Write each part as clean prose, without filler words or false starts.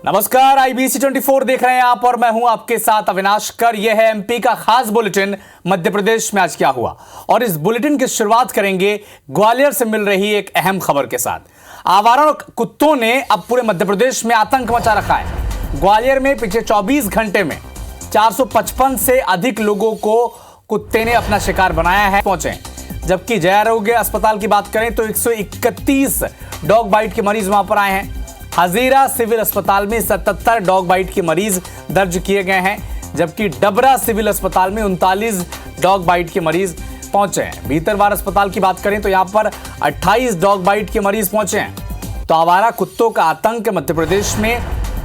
नमस्कार, IBC 24 देख रहे हैं आप और मैं हूं आपके साथ अविनाश कर। यह है MP का खास बुलेटिन मध्य प्रदेश में आज क्या हुआ। और इस बुलेटिन की शुरुआत करेंगे ग्वालियर से मिल रही एक अहम खबर के साथ। आवारा कुत्तों ने अब पूरे मध्य प्रदेश में आतंक मचा रखा है। ग्वालियर में पिछले 24 घंटे में 455 से अधिक लोगों को कुत्ते ने अपना शिकार बनाया है पहुंचे। जबकि जय आरोग्य अस्पताल की बात करें तो 131 डॉग बाइट के मरीज वहां पर आए हैं। हजीरा सिविल अस्पताल में 77 डॉग बाइट के मरीज दर्ज किए गए हैं, जबकि डबरा सिविल अस्पताल में 39 डॉग बाइट के मरीज पहुंचे हैं। भीतरवार अस्पताल की बात करें तो यहां पर 28 डॉग बाइट के मरीज पहुंचे हैं। तो आवारा कुत्तों का आतंक मध्य प्रदेश में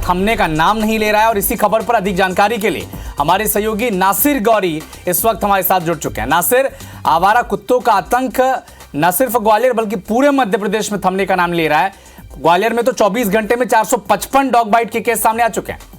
थमने का नाम नहीं ले रहा है। और इसी खबर पर अधिक जानकारी के लिए हमारे सहयोगी नासिर गौरी इस वक्त हमारे साथ जुड़ चुके हैं। नासिर, आवारा कुत्तों का आतंक न सिर्फ ग्वालियर बल्कि पूरे मध्य प्रदेश में थमने का नाम ले रहा है। ग्वालियर में तो 24 घंटे में 455 डॉग बाइट के केस सामने आ चुके हैं।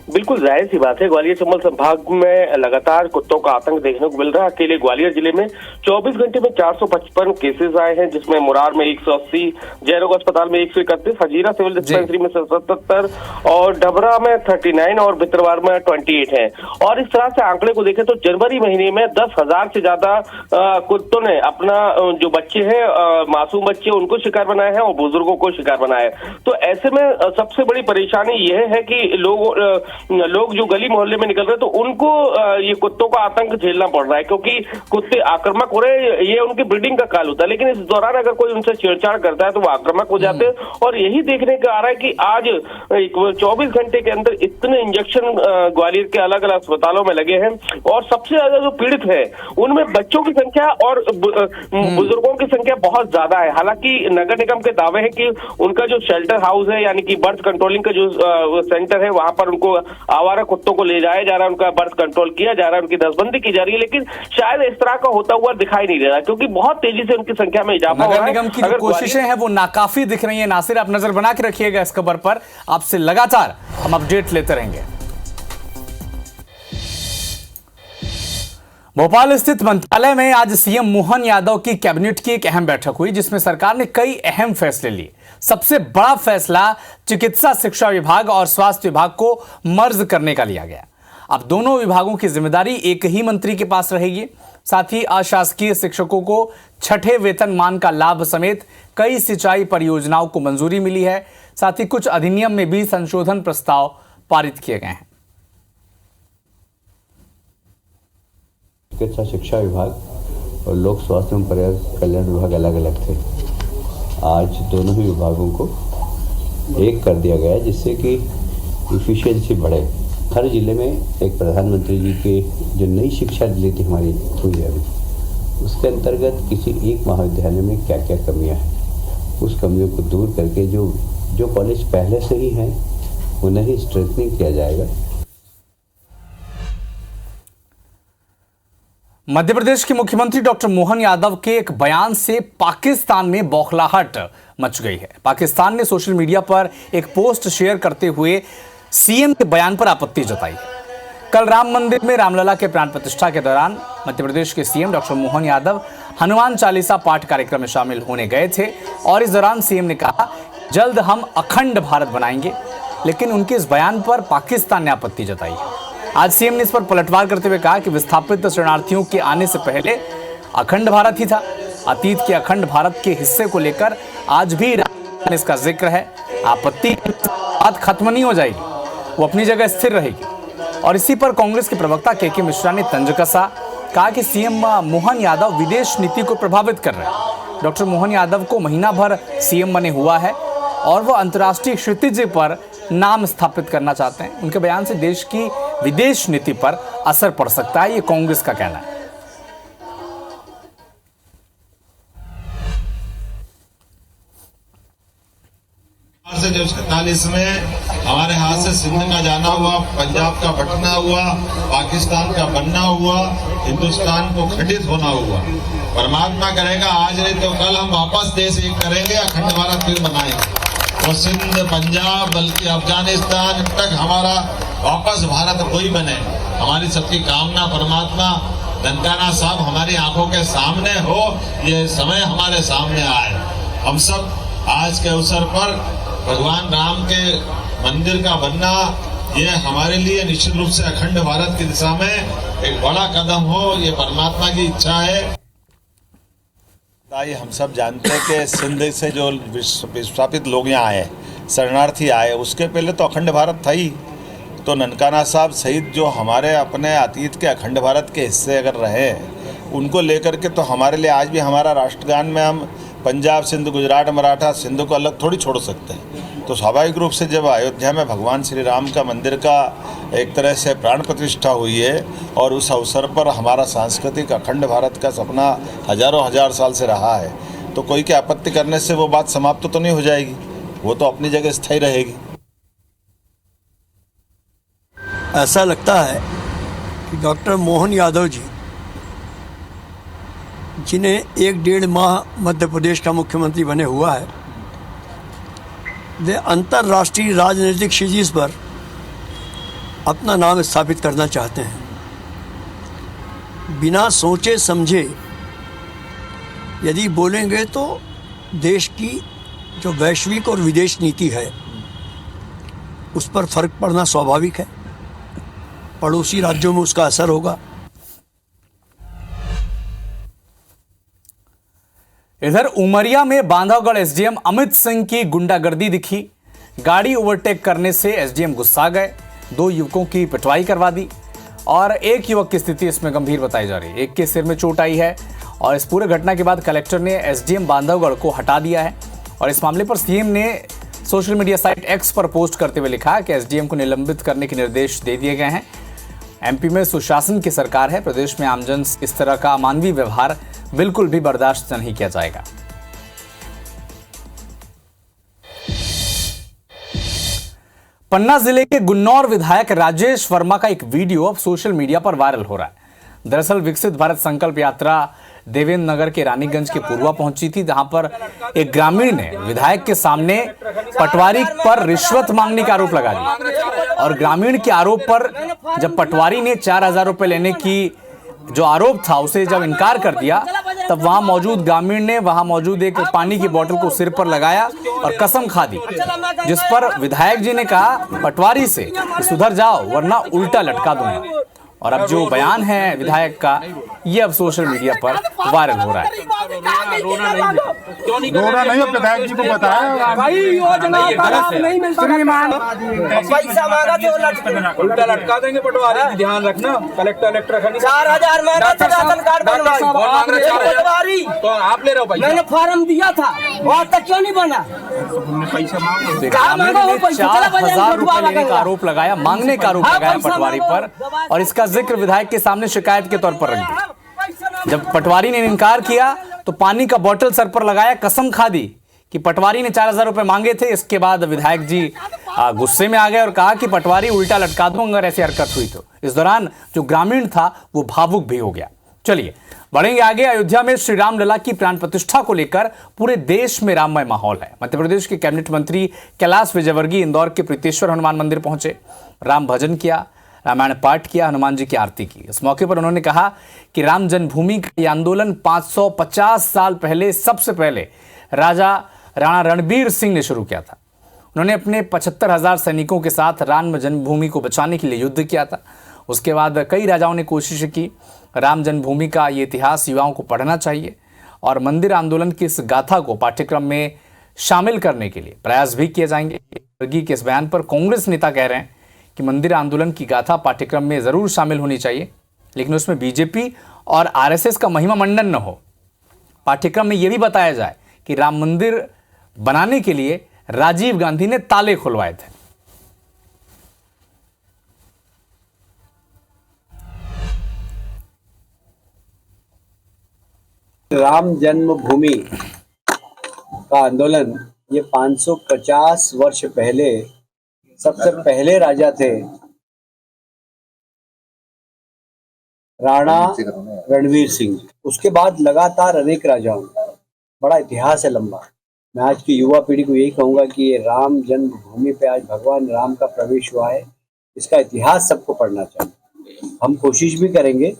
बिल्कुल जाहिर सी बात है, ग्वालियर चंबल संभाग में लगातार कुत्तों का आतंक देखने को मिल रहा है। अकेले ग्वालियर जिले में 24 घंटे में 455 केसेस आए हैं, जिसमें मुरार में 180, जयरोग अस्पताल में 131, हजीरा सिविल डिस्पेंसरी में 77 और डबरा में 39 और भितरवार में 28 है। और इस तरह से आंकड़े को देखें तो जनवरी महीने में 10,000 से ज्यादा कुत्तों ने अपना जो बच्चे हैं, मासूम बच्चे, उनको शिकार बनाया है और बुजुर्गों को शिकार बनाया है। तो ऐसे में सबसे बड़ी परेशानी यह है कि लोग जो गली मोहल्ले में निकल रहे हैं तो उनको ये कुत्तों का आतंक झेलना पड़ रहा है, क्योंकि कुत्ते आक्रामक हो रहे हैं। ये उनकी ब्रीडिंग का काल होता है, लेकिन इस दौरान अगर कोई उनसे छेड़छाड़ करता है तो वो आक्रामक हो जाते हैं। और यही देखने को आ रहा है कि आज 24 घंटे के अंदर इतने इंजेक्शन ग्वालियर के अलग अलग अस्पतालों में लगे हैं। और सबसे ज्यादा जो पीड़ित है उनमें बच्चों की संख्या और बुजुर्गों की संख्या बहुत ज्यादा है। हालांकि नगर निगम के दावे है कि उनका जो शेल्टर हाउस है, यानी कि बर्थ कंट्रोलिंग का जो सेंटर है, वहां पर उनको आवारा कुत्तों को ले जाया जा रहा है, उनका बर्थ कंट्रोल किया जा रहा है, उनकी नसबंदी की जा रही है। लेकिन शायद इस तरह का होता हुआ दिखाई नहीं दे रहा, क्योंकि बहुत तेजी से उनकी संख्या में इजाफा हो रहा है। नगर निगम की जो कोशिशें हैं वो नाकाफी दिख रही है। नासिर, आप नजर बना के रखिएगा इस खबर पर, आपसे लगातार हम अपडेट लेते रहेंगे। भोपाल स्थित मंत्रालय में आज सीएम मोहन यादव की कैबिनेट की एक अहम बैठक हुई, जिसमें सरकार ने कई अहम फैसले लिए। सबसे बड़ा फैसला चिकित्सा शिक्षा विभाग और स्वास्थ्य विभाग को मर्ज करने का लिया गया। अब दोनों विभागों की जिम्मेदारी एक ही मंत्री के पास रहेगी। साथ ही अशासकीय शिक्षकों को 6ठे वेतनमान का लाभ समेत कई सिंचाई परियोजनाओं को मंजूरी मिली है। साथ ही कुछ अधिनियम में भी संशोधन प्रस्ताव पारित किए गए हैं। चिकित्सा शिक्षा विभाग और लोक स्वास्थ्य एवं परिवार कल्याण विभाग अलग अलग थे। आज दोनों ही विभागों को एक कर दिया गया है, जिससे कि इफिशिएंसी बढ़े। हर जिले में एक प्रधानमंत्री जी की जो नई शिक्षा नीति हमारी हुई है अभी, उसके अंतर्गत किसी एक महाविद्यालय में क्या क्या कमियां हैं, उस कमियों को दूर करके जो कॉलेज पहले से ही हैं उन्हें ही स्ट्रेंथनिंग किया जाएगा। मध्य प्रदेश के मुख्यमंत्री डॉक्टर मोहन यादव के एक बयान से पाकिस्तान में बौखलाहट मच गई है। पाकिस्तान ने सोशल मीडिया पर एक पोस्ट शेयर करते हुए सीएम के बयान पर आपत्ति जताई है। कल राम मंदिर में रामलला के प्राण प्रतिष्ठा के दौरान मध्य प्रदेश के सीएम डॉक्टर मोहन यादव हनुमान चालीसा पाठ कार्यक्रम में शामिल होने गए थे। और इस दौरान सीएम ने कहा, जल्द हम अखंड भारत बनाएंगे। लेकिन उनके इस बयान पर पाकिस्तान ने आपत्ति जताई है। आज सीएम ने इस पर पलटवार करते हुए कहा कि विस्थापित शरणार्थियों के आने से पहले अखंड भारत ही था। अतीत के अखंड भारत के हिस्से को लेकर आज भी इसका जिक्र है। आपत्ति बात खत्म नहीं हो जाएगी, वो अपनी जगह स्थिर रहेगी। और इसी पर कांग्रेस के प्रवक्ता के मिश्रा ने तंज कसा, कहा कि सीएम मोहन यादव विदेश नीति को प्रभावित कर रहे हैं। डॉक्टर मोहन यादव को महीना भर सीएम बने हुआ है और वो अंतर्राष्ट्रीय क्षितिज पर नाम स्थापित करना चाहते हैं। उनके बयान से देश की विदेश नीति पर असर पड़ सकता है, ये कांग्रेस का कहना है। से जब 47 में हमारे हाथ से सिंध का जाना हुआ, पंजाब का बटना हुआ, पाकिस्तान का बनना हुआ, हिंदुस्तान को खंडित होना हुआ। परमात्मा करेगा आज नहीं तो कल हम वापस देश एक करेंगे, अखंड भारत फिर बनाएंगे। और सिंध, पंजाब बल्कि अफगानिस्तान तक हमारा वापस भारत कोई बने, हमारी सबकी कामना परमात्मा ननकाना साहब हमारी आंखों के सामने हो, ये समय हमारे सामने आए। हम सब आज के अवसर पर भगवान राम के मंदिर का बनना ये हमारे लिए निश्चित रूप से अखंड भारत की दिशा में एक बड़ा कदम हो, ये परमात्मा की इच्छा है। ये हम सब जानते हैं कि सिंध से जो विस्थापित लोग यहाँ आए, शरणार्थी आए, उसके पहले तो अखंड भारत था ही। तो ननकाना साहब सहित जो हमारे अपने अतीत के अखंड भारत के हिस्से अगर रहे, उनको लेकर के तो हमारे लिए आज भी हमारा राष्ट्रगान में हम पंजाब, सिंध, गुजरात, मराठा, सिंध को अलग थोड़ी छोड़ सकते हैं। तो स्वाभाविक रूप से जब अयोध्या में भगवान श्री राम का मंदिर का एक तरह से प्राण प्रतिष्ठा हुई है और उस अवसर पर हमारा सांस्कृतिक अखंड भारत का सपना हजारों हजार साल से रहा है, तो कोई की आपत्ति करने से वो बात समाप्त तो नहीं हो जाएगी, वो तो अपनी जगह स्थायी रहेगी। ऐसा लगता है कि डॉक्टर मोहन यादव जी, जिन्हें 1-1.5 माह मध्य प्रदेश का मुख्यमंत्री बने हुआ है, वे अंतर्राष्ट्रीय राजनीतिक क्षितिज पर अपना नाम स्थापित करना चाहते हैं। बिना सोचे समझे यदि बोलेंगे तो देश की जो वैश्विक और विदेश नीति है उस पर फर्क पड़ना स्वाभाविक है। पड़ोसी राज्यों में उसका असर होगा। इधर उमरिया में बांधवगढ़ एसडीएम अमित सिंह की गुंडागर्दी दिखी। गाड़ी ओवरटेक करने से एसडीएम गुस्सा गए, 2 युवकों की पिटवाई करवा दी और एक युवक की स्थिति इसमें गंभीर बताई जा रही है। एक के सिर में चोट आई है और इस पूरे घटना के बाद कलेक्टर ने एसडीएम बांधवगढ़ को हटा दिया है। और इस मामले पर सीएम ने सोशल मीडिया साइट एक्स पर पोस्ट करते हुए लिखा कि एसडीएम को निलंबित करने के निर्देश दे दिए गए हैं। एमपी में सुशासन की सरकार है, प्रदेश में आमजन इस तरह का अमानवीय व्यवहार बिल्कुल भी बर्दाश्त नहीं किया जाएगा। पन्ना जिले के गुन्नौर विधायक राजेश वर्मा का एक वीडियो अब सोशल मीडिया पर वायरल हो रहा है। दरअसल विकसित भारत संकल्प यात्रा देवेंद्र नगर के रानीगंज के पूर्वा पहुंची थी, जहां पर एक ग्रामीण ने विधायक के सामने पटवारी पर रिश्वत मांगने का आरोप लगा दिया। और ग्रामीण के आरोप पर जब पटवारी ने 4,000 रुपए लेने की जो आरोप था उसे जब इनकार कर दिया, तब वहां मौजूद ग्रामीण ने वहां मौजूद एक पानी की बोतल को सिर पर लगाया और कसम खा दी, जिस पर विधायक जी ने कहा पटवारी से सुधर जाओ वरना उल्टा लटका दूंगा। और अब जो बयान है विधायक का, ये अब सोशल मीडिया पर वायरल हो रहा है। रोना नहीं, विधायक जी को बताया भाई योजना का लाभ नहीं मिलता। पैसा मांगा तो उल्टा लटका देंगे पटवारी, ध्यान रखना। कलेक्टर 4,000 मांगा था, राशन कार्ड बनवाई पटवारी, तो आप ले रहे हो पैसा। मैंने फॉर्म दिया था, आज तक क्यों नहीं बना? पैसा मांगा, 4,000 रुपए लेने का आरोप लगाया, मांगने का आरोप लगाया पटवारी पर, और इसका जिक्र विधायक के सामने शिकायत के तौर पर रख दी। जब पटवारी ने इनकार किया तो पानी का बोतल सर पर लगाया, कसम खा दी कि पटवारी ने 4,000 रुपए मांगे थे। इसके बाद विधायक जी गुस्से में आ गए और कहा कि पटवारी उल्टा लटका दूंगा अगर ऐसी हरकत हुई तो। इस दौरान जो ग्रामीण था वो भावुक भी हो गया। चलिए बढ़ेंगे आगे। अयोध्या में श्री राम लला की प्राण प्रतिष्ठा को लेकर पूरे देश में राममय माहौल है। मध्य प्रदेश के कैबिनेट मंत्री कैलाश विजयवर्गीय इंदौर के प्रीतेश्वर हनुमान मंदिर पहुंचे, राम भजन किया, रामायण पाठ किया, हनुमान जी की आरती की। इस मौके पर उन्होंने कहा कि राम जन्मभूमि का यह आंदोलन 550 साल पहले सबसे पहले राजा राणा रणबीर सिंह ने शुरू किया था। उन्होंने अपने 75,000 सैनिकों के साथ राम जन्मभूमि को बचाने के लिए युद्ध किया था। उसके बाद कई राजाओं ने कोशिश की। राम जन्मभूमि का ये इतिहास युवाओं को पढ़ना चाहिए और मंदिर आंदोलन की इस गाथा को पाठ्यक्रम में शामिल करने के लिए प्रयास भी किए जाएंगे। वर्गीय के इस बयान पर कांग्रेस नेता कह रहे हैं कि मंदिर आंदोलन की गाथा पाठ्यक्रम में जरूर शामिल होनी चाहिए, लेकिन उसमें बीजेपी और आरएसएस का महिमा मंडन न हो। पाठ्यक्रम में यह भी बताया जाए कि राम मंदिर बनाने के लिए राजीव गांधी ने ताले खुलवाए थे। राम जन्मभूमि का आंदोलन ये 550 वर्ष पहले सबसे पहले राजा थे राणा रणवीर सिंह। उसके बाद लगातार अनेक राजाओं, बड़ा इतिहास है लंबा। मैं आज की युवा पीढ़ी को यही कहूंगा कि ये राम जन्मभूमि पे आज भगवान राम का प्रवेश हुआ है, इसका इतिहास सबको पढ़ना चाहिए। हम कोशिश भी करेंगे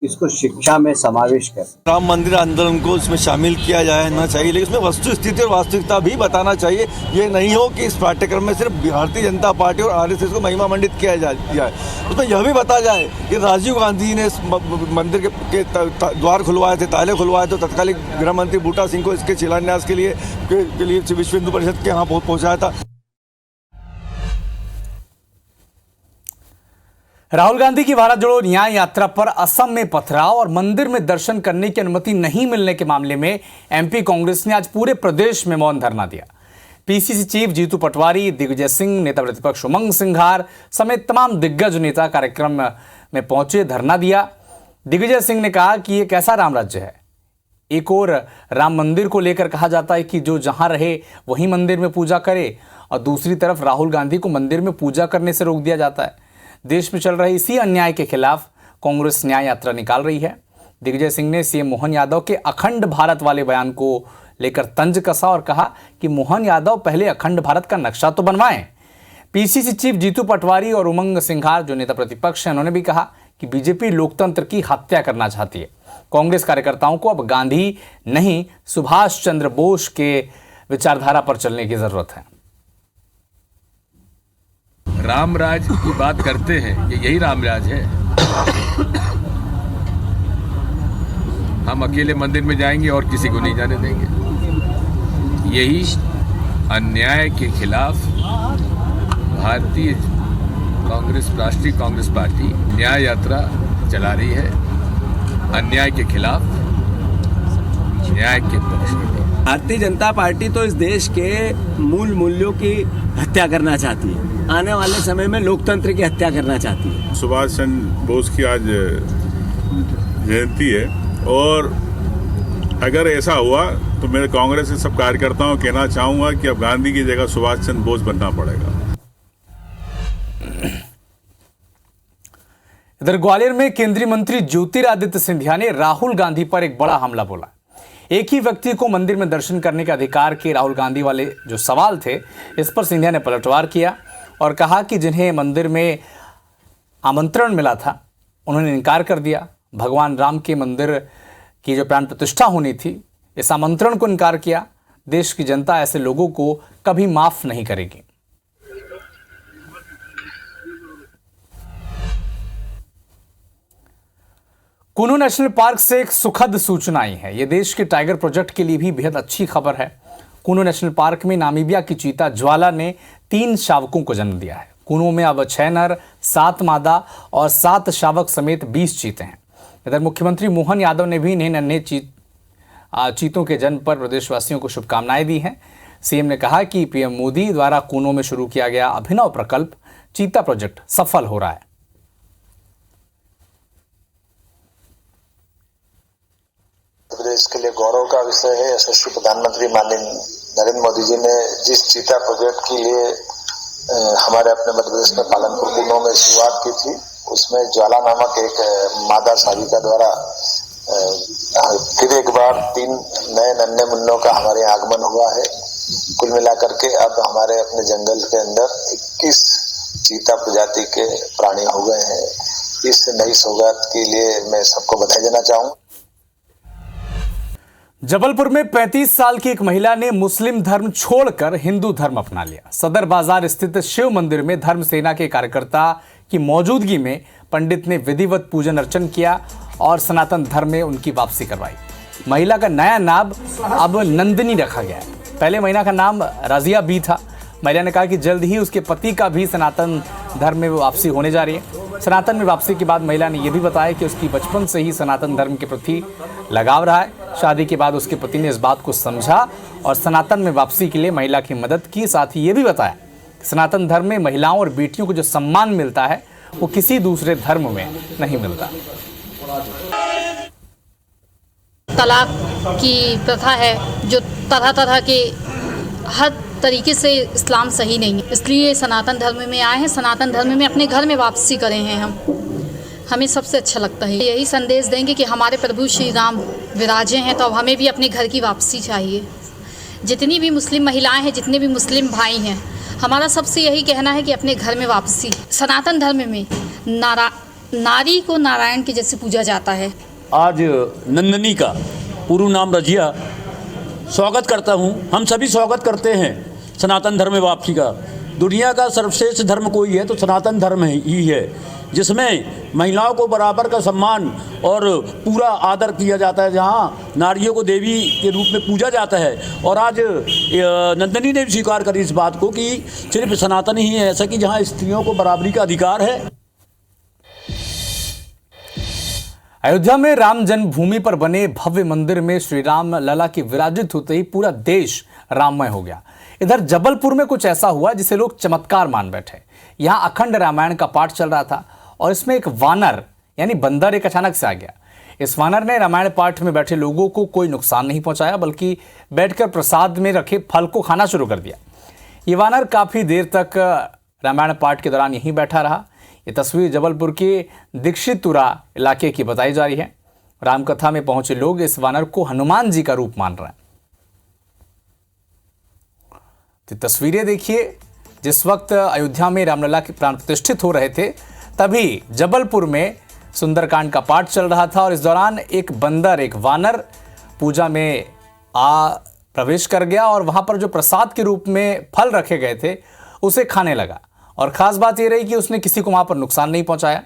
इसको शिक्षा में समावेश करें। राम मंदिर आंदोलन को इसमें शामिल किया जाना चाहिए, लेकिन इसमें वस्तु स्थिति और वास्तविकता भी बताना चाहिए। ये नहीं हो कि इस पाठ्यक्रम में सिर्फ भारतीय जनता पार्टी और आरएसएस को महिमा मंडित किया जाए। उसमें यह भी बताया जाए कि राजीव गांधी ने इस मंदिर के द्वार खुलवाए थे, ताले खुलवाए थे, तत्कालीन गृह मंत्री बूटा सिंह को इसके शिलान्यास के लिए विश्व हिंदू परिषद के यहाँ पहुँचाया था। राहुल गांधी की भारत जोड़ो न्याय यात्रा पर असम में पथराव और मंदिर में दर्शन करने की अनुमति नहीं मिलने के मामले में एमपी कांग्रेस ने आज पूरे प्रदेश में मौन धरना दिया। पीसीसी चीफ जीतू पटवारी, दिग्विजय सिंह, नेता प्रतिपक्ष उमंग सिंघार समेत तमाम दिग्गज नेता कार्यक्रम में पहुंचे, धरना दिया। दिग्विजय सिंह ने कहा कि ये कैसा राम राज्य है। एक और राम मंदिर को लेकर कहा जाता है कि जो जहां रहे वहीं मंदिर में पूजा करे, और दूसरी तरफ राहुल गांधी को मंदिर में पूजा करने से रोक दिया जाता है। देश में चल रहे इसी अन्याय के खिलाफ कांग्रेस न्याय यात्रा निकाल रही है। दिग्विजय सिंह ने सीएम मोहन यादव के अखंड भारत वाले बयान को लेकर तंज कसा और कहा कि मोहन यादव पहले अखंड भारत का नक्शा तो बनवाएं। पीसीसी चीफ जीतू पटवारी और उमंग सिंघार जो नेता प्रतिपक्ष हैं, उन्होंने भी कहा कि बीजेपी लोकतंत्र की हत्या करना चाहती है। कांग्रेस कार्यकर्ताओं को अब गांधी नहीं, सुभाष चंद्र बोस के विचारधारा पर चलने की जरूरत है। राम राज की बात करते हैं, यही राम राज है। हम अकेले मंदिर में जाएंगे और किसी को नहीं जाने देंगे। यही अन्याय के खिलाफ भारतीय कांग्रेस, राष्ट्रीय कांग्रेस पार्टी न्याय यात्रा चला रही है। अन्याय के खिलाफ, न्याय के पक्ष में। भारतीय जनता पार्टी तो इस देश के मूल मूल्यों की हत्या करना चाहती है। आने वाले समय में लोकतंत्र की हत्या करना चाहती है। सुभाष चंद्र बोस की आज जयंती है, और अगर ऐसा हुआ तो मैं कांग्रेस के सब कार्यकर्ताओं को कहना चाहूंगा कि अब गांधी की जगह सुभाष चंद्र बोस बनना पड़ेगा। इधर ग्वालियर में केंद्रीय मंत्री ज्योतिरादित्य सिंधिया ने राहुल गांधी पर एक बड़ा हमला बोला। एक ही व्यक्ति को मंदिर में दर्शन करने के अधिकार के राहुल गांधी वाले जो सवाल थे, इस पर सिंधिया ने पलटवार किया और कहा कि जिन्हें मंदिर में आमंत्रण मिला था उन्होंने इनकार कर दिया। भगवान राम के मंदिर की जो प्राण प्रतिष्ठा होनी थी, इस आमंत्रण को इनकार किया। देश की जनता ऐसे लोगों को कभी माफ नहीं करेगी। कुनू नेशनल पार्क से एक सुखद सूचना आई है। यह देश के टाइगर प्रोजेक्ट के लिए भी बेहद अच्छी खबर है। कुनू नेशनल पार्क में नामीबिया की चीता ज्वाला ने 3 शावकों को जन्म दिया है। कुनू में अब 6 नर, 7 मादा और 7 शावक समेत 20 चीते हैं। इधर मुख्यमंत्री मोहन यादव ने भी इन्हें नन्हे चीतों के जन्म पर प्रदेशवासियों को शुभकामनाएं दी हैं। सीएम ने कहा कि पीएम मोदी द्वारा कुनू में शुरू किया गया अभिनव प्रकल्प चीता प्रोजेक्ट सफल हो रहा है। प्रदेश के लिए गौरव का विषय है। यशस्वी प्रधानमंत्री माननीय नरेंद्र मोदी जी ने जिस चीता प्रोजेक्ट के लिए हमारे अपने मध्य प्रदेश में पालनपुर कुनू में शुरुआत की थी, उसमें ज्वाला नामक एक मादा शाविका द्वारा फिर एक बार 3 नए नन्हे मुन्नों का हमारे यहाँ आगमन हुआ है। कुल मिलाकर के अब हमारे अपने जंगल के अंदर 21 चीता प्रजाति के प्राणी हो गए हैं। इस नई सौगात के लिए मैं सबको बधाई देना चाहूँगा। जबलपुर में 35 साल की एक महिला ने मुस्लिम धर्म छोड़कर हिंदू धर्म अपना लिया। सदर बाजार स्थित शिव मंदिर में धर्म सेना के कार्यकर्ता की मौजूदगी में पंडित ने विधिवत पूजन अर्चन किया और सनातन धर्म में उनकी वापसी करवाई। महिला का नया नाम अब नंदिनी रखा गया है। पहले महिला का नाम रजिया बी था। महिला ने कहा कि जल्द ही उसके पति का भी सनातन धर्म में वापसी होने जा रही है। सनातन में वापसी के बाद महिला ने यह भी बताया कि उसकी बचपन से ही सनातन धर्म के प्रति लगाव रहा है। शादी के बाद उसके पति ने इस बात को समझा और सनातन में वापसी के लिए महिला की मदद की। साथ ही ये भी बताया कि सनातन धर्म में महिलाओं और बेटियों को जो सम्मान मिलता है वो किसी दूसरे धर्म में नहीं मिलता। तलाक की प्रथा है जो तरह तरह के हर तरीके से इस्लाम सही नहीं है, इसलिए सनातन धर्म में आए हैं। सनातन धर्म में अपने घर में वापसी करें हैं हमें सबसे अच्छा लगता है। यही संदेश देंगे कि हमारे प्रभु श्री राम विराजे हैं, तो अब हमें भी अपने घर की वापसी चाहिए। जितनी भी मुस्लिम महिलाएं हैं, जितने भी मुस्लिम भाई हैं, हमारा सबसे यही कहना है कि अपने घर में वापसी। सनातन धर्म में नारी को नारायण के जैसे पूजा जाता है। आज नंदनी का पूर्व नाम रजिया स्वागत करता हूँ। हम सभी स्वागत करते हैं सनातन धर्म में वापसी का। दुनिया का सर्वश्रेष्ठ धर्म कोई है तो सनातन धर्म ही है, जिसमें महिलाओं को बराबर का सम्मान और पूरा आदर किया जाता है, जहाँ नारियों को देवी के रूप में पूजा जाता है। और आज नंदनी ने भी स्वीकार करी इस बात को कि सिर्फ सनातन ही है ऐसा कि जहाँ स्त्रियों को बराबरी का अधिकार है। अयोध्या में राम जन्मभूमि पर बने भव्य मंदिर में श्री राम लला की विराजित होते ही पूरा देश राममय हो गया। इधर जबलपुर में कुछ ऐसा हुआ जिसे लोग चमत्कार मान बैठे। यहां अखंड रामायण का पाठ चल रहा था और इसमें एक वानर यानी बंदर एक अचानक से आ गया। इस वानर ने रामायण पाठ में बैठे लोगों को कोई नुकसान नहीं पहुंचाया, बल्कि बैठकर प्रसाद में रखे फल को खाना शुरू कर दिया। ये वानर काफी देर तक रामायण पाठ के दौरान यहीं बैठा रहा। ये तस्वीर जबलपुर के दीक्षितपुरा इलाके की बताई जा रही है। रामकथा में पहुंचे लोग इस वानर को हनुमान जी का रूप मान रहे हैं। तो तस्वीरें देखिए, जिस वक्त अयोध्या में रामलला के प्राण प्रतिष्ठित हो रहे थे तभी जबलपुर में सुंदरकांड का पाठ चल रहा था और इस दौरान एक बंदर, एक वानर पूजा में प्रवेश कर गया और वहां पर जो प्रसाद के रूप में फल रखे गए थे उसे खाने लगा। और खास बात यह रही कि उसने किसी को वहां पर नुकसान नहीं पहुंचाया।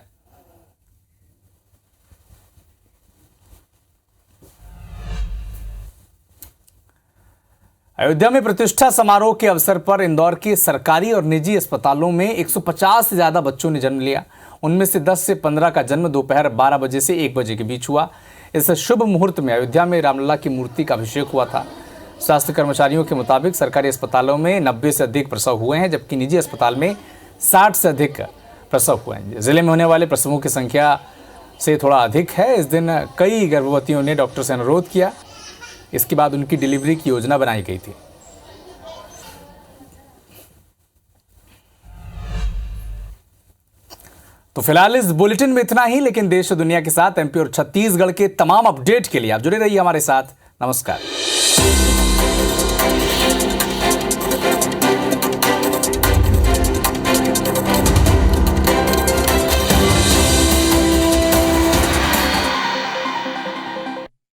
अयोध्या में प्रतिष्ठा समारोह के अवसर पर इंदौर के सरकारी और निजी अस्पतालों में 150 से ज्यादा बच्चों ने जन्म लिया। उनमें से 10 से 15 का जन्म दोपहर 12 बजे से 1 बजे के बीच हुआ। इस शुभ मुहूर्त में अयोध्या में रामलला की मूर्ति का अभिषेक हुआ था। स्वास्थ्य कर्मचारियों के मुताबिक सरकारी अस्पतालों में 90 से अधिक प्रसव हुए हैं, जबकि निजी अस्पताल में 60 से अधिक प्रसव हुए हैं। जिले में होने वाले प्रसवों की संख्या से थोड़ा अधिक है। इस दिन कई गर्भवतियों ने डॉक्टर से अनुरोध किया। इसके बाद उनकी डिलीवरी की योजना बनाई गई थी। तो फिलहाल इस बुलेटिन में इतना ही, लेकिन देश और दुनिया के साथ एमपी और छत्तीसगढ़ के तमाम अपडेट के लिए आप जुड़े रहिए हमारे साथ। नमस्कार।